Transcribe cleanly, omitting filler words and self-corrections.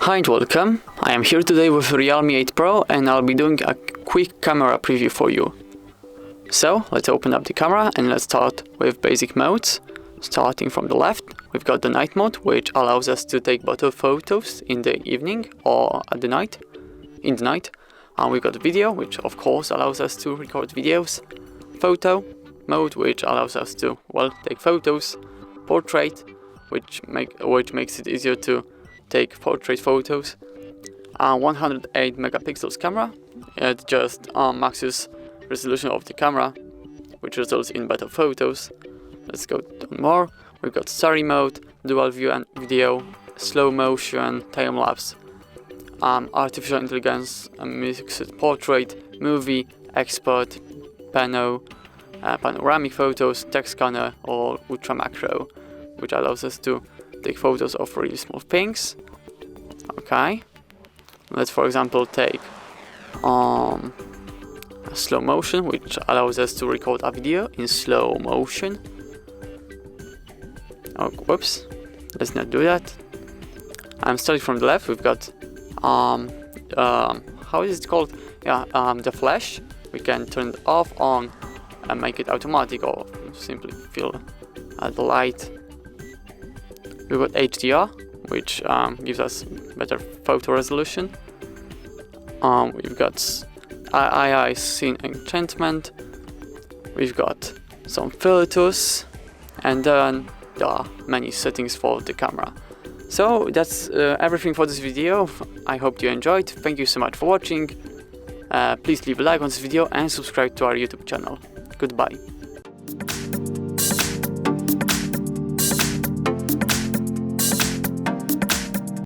Hi and welcome. I am here today with Realme 8 Pro and I'll be doing a quick camera preview for you. So let's open up the camera and let's start with basic modes. Starting from the left, we've got the night mode, which allows us to take better photos in the evening or in the night. And we've got video, which of course allows us to record videos. Photo mode, which allows us to, take photos. Portrait, which makes it easier to take portrait photos. 108 megapixels camera. It just maxes resolution of the camera, which results in better photos. Let's go down more. We've got story mode, dual view and video, slow motion, time lapse, artificial intelligence, mixed portrait, movie, expert, panoramic photos, text scanner, or ultra macro, which allows us to take photos of really small things. Okay, let's for example take slow motion, which allows us to record a video in slow motion. Oh, whoops, let's not do that. I'm starting from the left. We've got how is it called? The flash. We can turn it off, on, and make it automatic, or simply fill the light. We've got HDR, which gives us better photo resolution. We've got AI scene enchantment. We've got some filters, and then there are many settings for the camera. So that's everything for this video. I hope you enjoyed. Thank you so much for watching. Please leave a like on this video and subscribe to our YouTube channel. Goodbye.